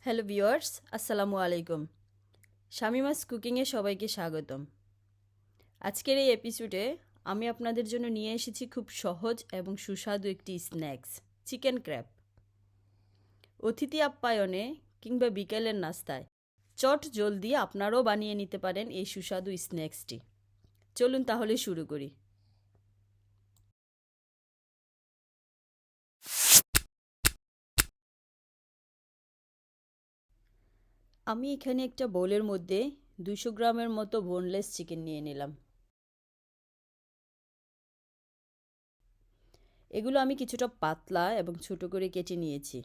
Hello viewers, আসসালামু আলাইকুম। শামিমাস কুকিংয়ে সবাইকে স্বাগতম। আজকের এই এপিসোডে আমি আপনাদের জন্য নিয়ে এসেছি খুব সহজ এবং সুস্বাদু একটি স্ন্যাক্স, চিকেন ক্র্যাপ। অতিথি আপ্যায়নে কিংবা বিকেলের নাস্তায় চট জলদি আপনারাও বানিয়ে নিতে পারেন এই সুস্বাদু স্ন্যাক্সটি। চলুন তাহলে শুরু করি। আমি এখানে একটা বোলের মধ্যে 200 গ্রামের মতো বোনলেস চিকেন নিয়ে নিলাম। এগুলো আমি কিছুটা পাতলা এবং ছোট করে কেটে নিয়েছি।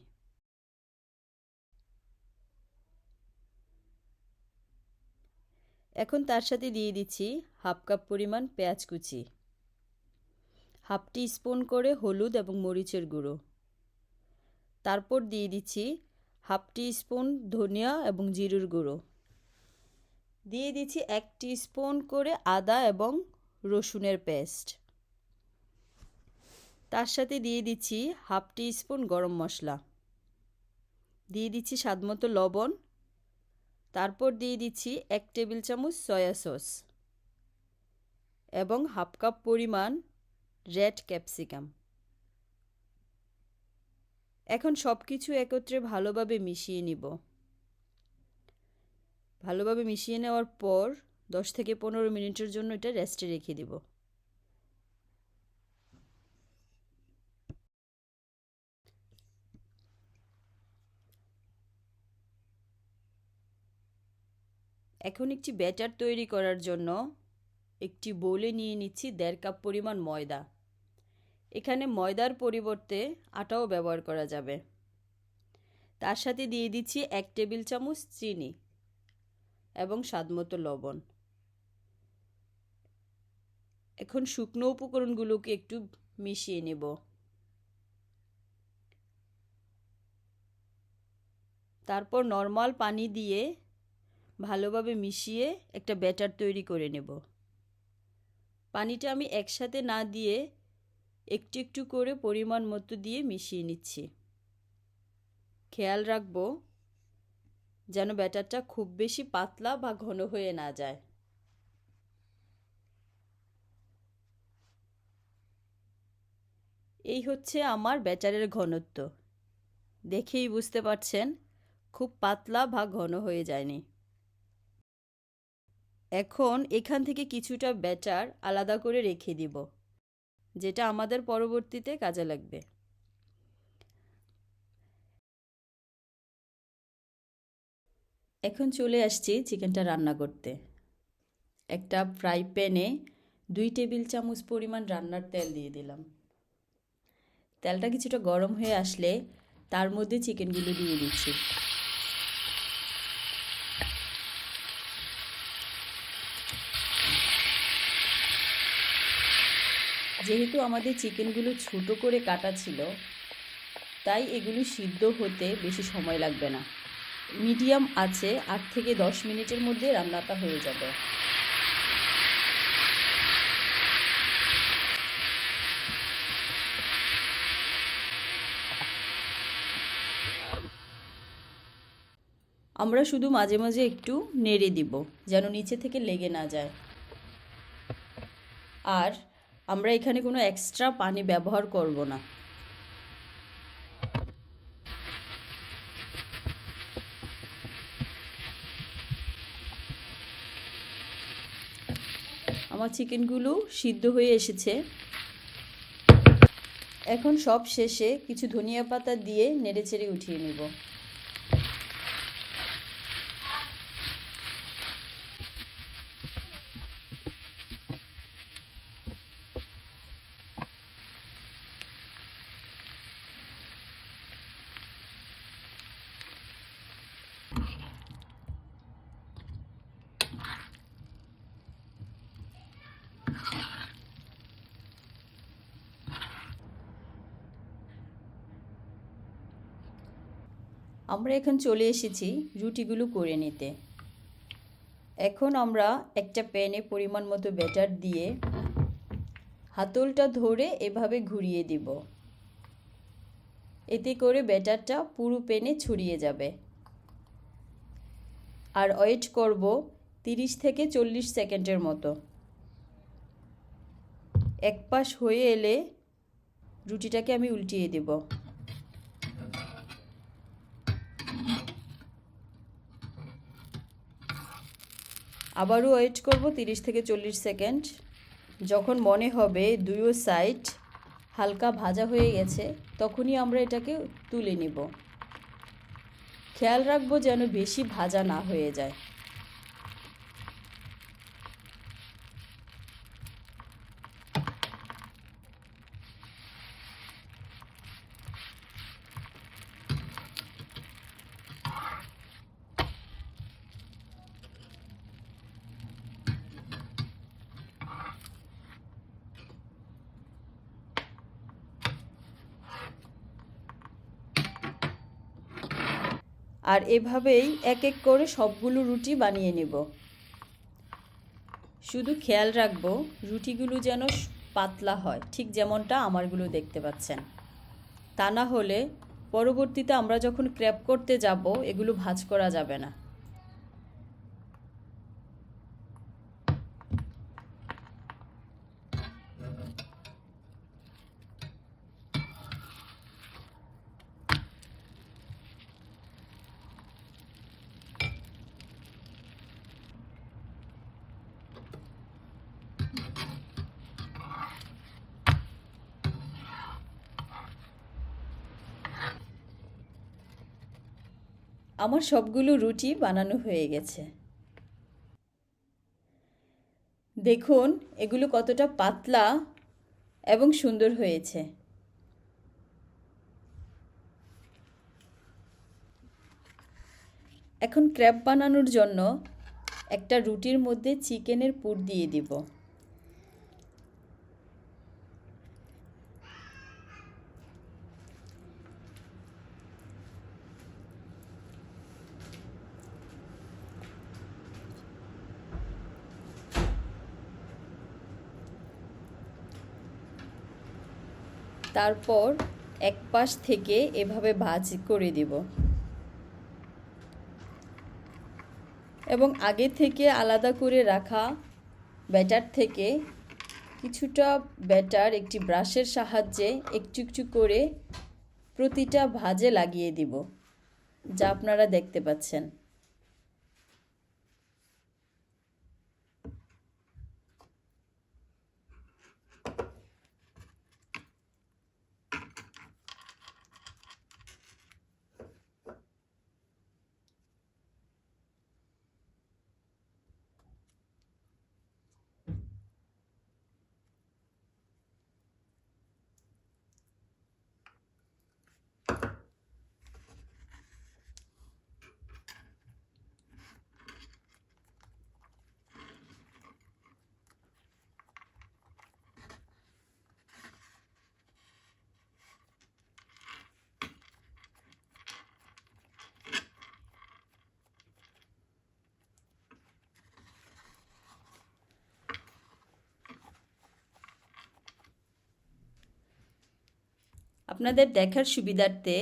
এখন তার সাথে দিয়ে দিচ্ছি হাফ কাপ পরিমাণ পেঁয়াজ কুচি, হাফ টি স্পুন করে হলুদ এবং মরিচের গুঁড়ো, তারপর দিয়ে দিচ্ছি হাফ টি স্পুন ধনিয়া এবং জিরার গুঁড়ো, দিয়ে দিচ্ছি 1 টিস্পুন করে আদা এবং রসুনের পেস্ট, তার সাথে দিয়ে দিচ্ছি হাফ টি স্পুন গরম মশলা, দিয়ে দিচ্ছি স্বাদমতো লবণ, তারপর দিয়ে দিচ্ছি 1 টেবিল চামচ সয়া সস এবং হাফ কাপ পরিমাণ রেড ক্যাপসিকাম। এখন সব কিছু একত্রে ভালোভাবে মিশিয়ে নিব। ভালোভাবে মিশিয়ে নেওয়ার পর 10 থেকে 15 মিনিটের জন্য এটা রেস্টে রেখে দিব। এখন একটি ব্যাটার তৈরি করার জন্য একটি বোলে নিয়ে নিচ্ছি 1.5 কাপ পরিমাণ ময়দা। এখানে ময়দার পরিবর্তে আটাও ব্যবহার করা যাবে। তার সাথে দিয়ে দিচ্ছি 1 টেবিল চামচ চিনি এবং স্বাদমতো লবণ। এখন শুকনো উপকরণগুলোকে একটু মিশিয়ে নেব। তারপর নরমাল পানি দিয়ে ভালোভাবে মিশিয়ে একটা ব্যাটার তৈরি করে নেব। পানিটা আমি একসাথে না দিয়ে একটু একটু করে পরিমাণ মতো দিয়ে মিশিয়ে নিচ্ছি। খেয়াল রাখব যেন ব্যাটারটা খুব বেশি পাতলা বা ঘন হয়ে না যায়। এই হচ্ছে আমার ব্যাটারের ঘনত্ব। দেখেই বুঝতে পারছেন খুব পাতলা বা ঘন হয়ে যায়নি। এখন এখান থেকে কিছুটা ব্যাটার আলাদা করে রেখে দিব, যেটা আমাদের পরবর্তীতে কাজে লাগবে। এখন চলে আসছি চিকেনটা রান্না করতে। একটা ফ্রাই প্যানে 2 টেবিল চামচ পরিমাণ রান্নার তেল দিয়ে দিলাম। তেলটা কিছুটা গরম হয়ে আসলে তার মধ্যে চিকেনগুলো দিয়ে দিচ্ছি। যেহেতু আমাদের চিকেনগুলো ছোট করে কাটা ছিল, তাই এগুলো সিদ্ধ হতে বেশি সময় লাগবে না। মিডিয়াম আছে 8 থেকে 10 মিনিটের মধ্যে রান্নাটা হয়ে যাবে। আমরা শুধু মাঝে মাঝে একটু নেড়ে দিব যেন নিচে থেকে লেগে না যায়। আর আমরা এখানে কোনো এক্সট্রা পানি ব্যবহার করব না। আমার চিকেনগুলো সিদ্ধ হয়ে এসেছে। এখন সব শেষে কিছু ধনিয়া পাতা দিয়ে নেড়েচেড়ে উঠিয়ে নেব। আমরা এখন চলে এসেছি রুটিগুলো করে নিতে। এখন আমরা একটা প্যানে পরিমাণ মতো ব্যাটার দিয়ে হাতলটা ধরে এভাবে ঘুরিয়ে দিব। এতে করে ব্যাটারটা পুরো প্যানে ছড়িয়ে যাবে। আর ওয়েট করব 30 থেকে 40 সেকেন্ডের মতো। এক পাশ হয়ে এলে রুটিটাকে আমি উল্টিয়ে দেব। আবারও ওয়েট করব 30 থেকে 40 সেকেন্ড। যখন মনে হবে দুই সাইড হালকা ভাজা হয়ে গেছে তখনই আমরা এটাকে তুলে নেব। খেয়াল রাখবো যেন বেশি ভাজা না হয়ে যায়। আর এভাবেই এক এক করে সবগুলো রুটি বানিয়ে নেব। শুধু খেয়াল রাখবো রুটিগুলো যেন পাতলা হয়, ঠিক যেমনটা আমারগুলো দেখতে পাচ্ছেন। তা না হলে পরবর্তীতে আমরা যখন ক্র্যাপ করতে যাব এগুলো ভাজ করা যাবে না। আমার সবগুলো রুটি বানানো হয়ে গেছে। দেখুন এগুলো কতটা পাতলা এবং সুন্দর হয়েছে। এখন ক্র্যাপ বানানোর জন্য একটা রুটির মধ্যে চিকেনের পুর দিয়ে দিব। তারপর এক পাশ থেকে এভাবে ভাজ করে দিব এবং আগে থেকে আলাদা করে রাখা ব্যাটার থেকে কিছুটা ব্যাটার একটি ব্রাশের সাহায্যে একটু একটু করে প্রতিটা ভাজে লাগিয়ে দিব, যা আপনারা দেখতে পাচ্ছেন। আপনাদের দেখার সুবিধার্থে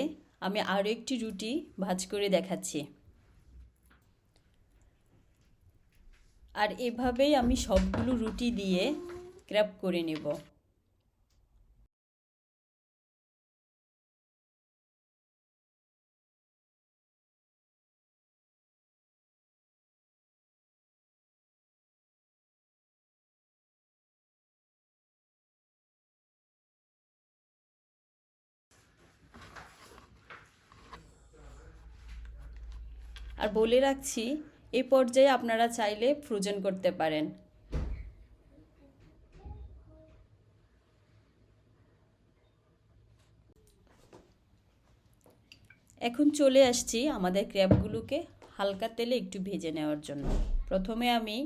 আমি আরও একটি রুটি ভাজ করে দেখাচ্ছি। আর এভাবেই আমি সবগুলো রুটি দিয়ে ক্র্যাপ করে নেব। আর বলে রাখছি এই পর্যায়ে আপনারা চাইলে ফ্রোজেন করতে পারেন। এখন চলে আসছি আমাদের ক্র্যাপগুলোকে হালকা তেলে একটু ভেজে নেওয়ার জন্য। প্রথমে আমি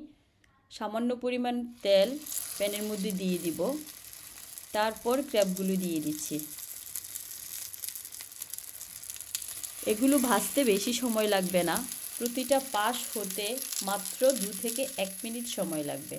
সামান্য পরিমাণ তেল প্যানের মধ্যে দিয়ে দিব, তারপর ক্র্যাপগুলো দিয়ে দিচ্ছি। এগুলো ভাজতে বেশি সময় লাগবে না, প্রতিটা পাশ হতে মাত্র 2 থেকে 1 মিনিট সময় লাগবে।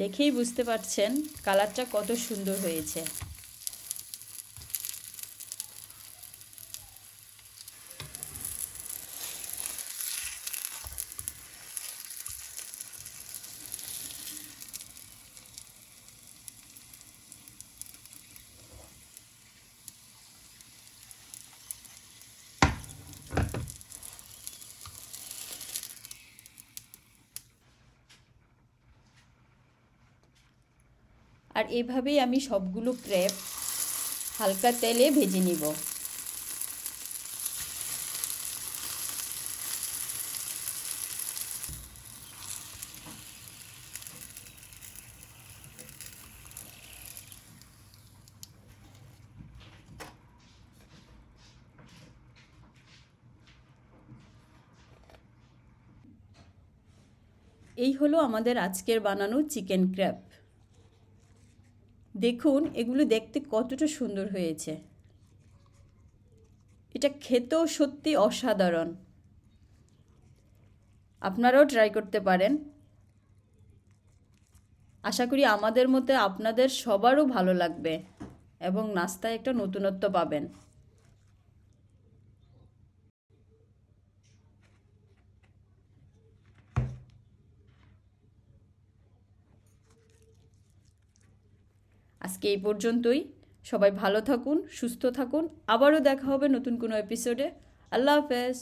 দেখেই বুঝতে পারছেন কালারটা কত সুন্দর হয়েছে। আর এভাবেই আমি সবগুলো ক্রেপ হালকা তেলে ভেজে নিব। এই হলো আমাদের আজকের বানানো চিকেন ক্র্যাপ। দেখুন এগুলো দেখতে কতটা সুন্দর হয়েছে। এটা খেতেও সত্যি অসাধারণ। আপনারাও ট্রাই করতে পারেন। আশা করি আমাদের মতে আপনাদের সবারও ভালো লাগবে এবং নাস্তায় একটা নতুনত্ব পাবেন। আজকে এই পর্যন্তই। সবাই ভালো থাকুন, সুস্থ থাকুন। আবারও দেখা হবে নতুন কোনো এপিসোডে। আল্লাহ হাফেজ।